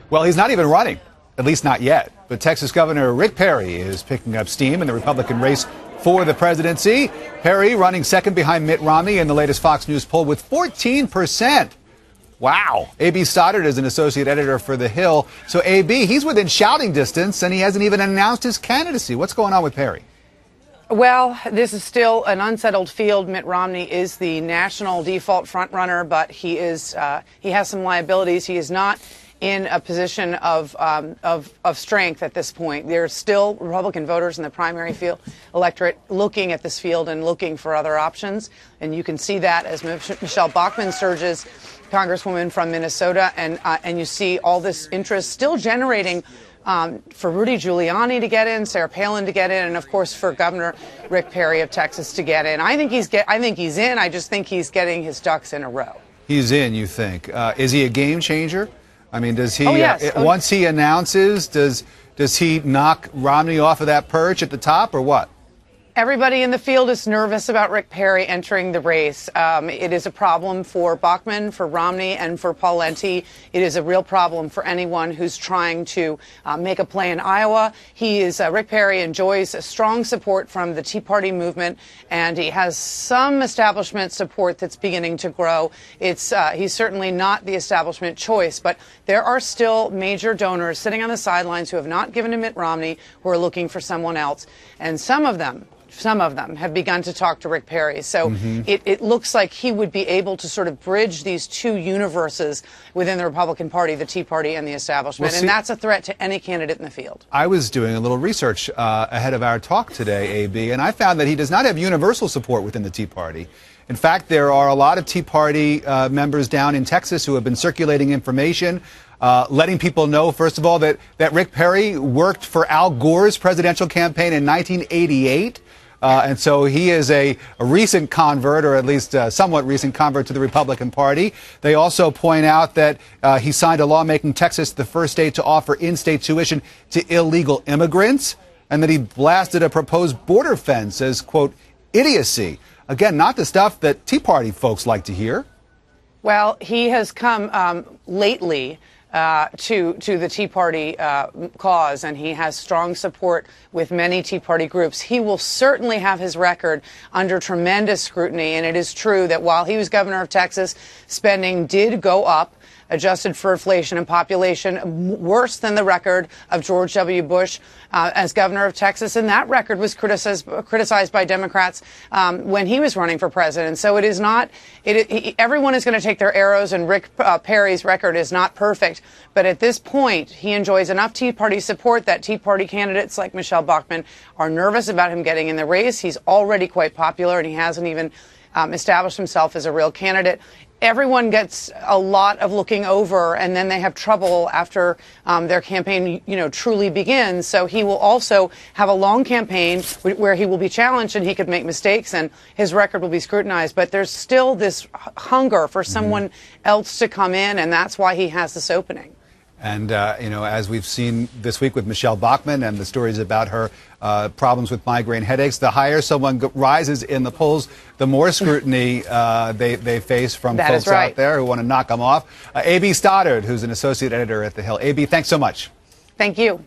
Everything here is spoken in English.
Well, he's not even running, at least not yet. But Texas Governor Rick Perry is picking up steam in the Republican race for the presidency. Perry running second behind Mitt Romney in the latest Fox News poll with 14%. Wow. A.B. Stoddard is an associate editor for The Hill. So, A.B., he's within shouting distance, and he hasn't even announced his candidacy. What's going on with Perry? Well, this is still an unsettled field. Mitt Romney is the national default frontrunner, but he has some liabilities. He is not in a position of strength at this point. There's still Republican voters in the primary field electorate looking at this field and looking for other options. And you can see that as Michelle Bachmann surges, Congresswoman from Minnesota, and you see all this interest still generating for Rudy Giuliani to get in, Sarah Palin to get in, and of course for Governor Rick Perry of Texas to get in. I think he's in. I just think he's getting his ducks in a row. He's in, you think? Is he a game changer? I mean, does he, oh, yes. Once he announces, does he knock Romney off of that perch at the top, or what? Everybody in the field is nervous about Rick Perry entering the race. It is a problem for Bachmann, for Romney, and for Pawlenty. It is a real problem for anyone who's trying to make a play in Iowa. Rick Perry enjoys strong support from the Tea Party movement, and he has some establishment support that's beginning to grow. He's certainly not the establishment choice, but there are still major donors sitting on the sidelines who have not given to Mitt Romney, who are looking for someone else, and some of them have begun to talk to Rick Perry. So it looks like he would be able to sort of bridge these two universes within the Republican Party, the Tea Party and the establishment. And that's a threat to any candidate in the field. I was doing a little research ahead of our talk today, A.B., and I found that he does not have universal support within the Tea Party. In fact, there are a lot of Tea Party members down in Texas who have been circulating information, letting people know, first of all, that Rick Perry worked for Al Gore's presidential campaign in 1988. And so he is a recent convert, or at least a somewhat recent convert to the Republican Party. They also point out that he signed a law making Texas the first state to offer in-state tuition to illegal immigrants, and that he blasted a proposed border fence as, quote, idiocy. Again, not the stuff that Tea Party folks like to hear. Well, he has come lately to the Tea Party cause, and he has strong support with many Tea Party groups. He will certainly have his record under tremendous scrutiny, and it is true that while he was governor of Texas, spending did go up, adjusted for inflation and population, worse than the record of George W. Bush as governor of Texas. And that record was criticized by Democrats when he was running for president. So it is not, everyone is going to take their arrows, and Rick Perry's record is not perfect. But at this point, he enjoys enough Tea Party support that Tea Party candidates like Michelle Bachmann are nervous about him getting in the race. He's already quite popular, and he hasn't even established himself as a real candidate. Everyone gets a lot of looking over, and then they have trouble after their campaign, truly begins. So he will also have a long campaign where he will be challenged and he could make mistakes, and his record will be scrutinized. But there's still this hunger for someone else to come in, and that's why he has this opening. And, as we've seen this week with Michelle Bachmann and the stories about her problems with migraine headaches, the higher someone rises in the polls, the more scrutiny they face from folks out there who want to knock them off. A.B. Stoddard, who's an associate editor at The Hill. A.B., thanks so much. Thank you.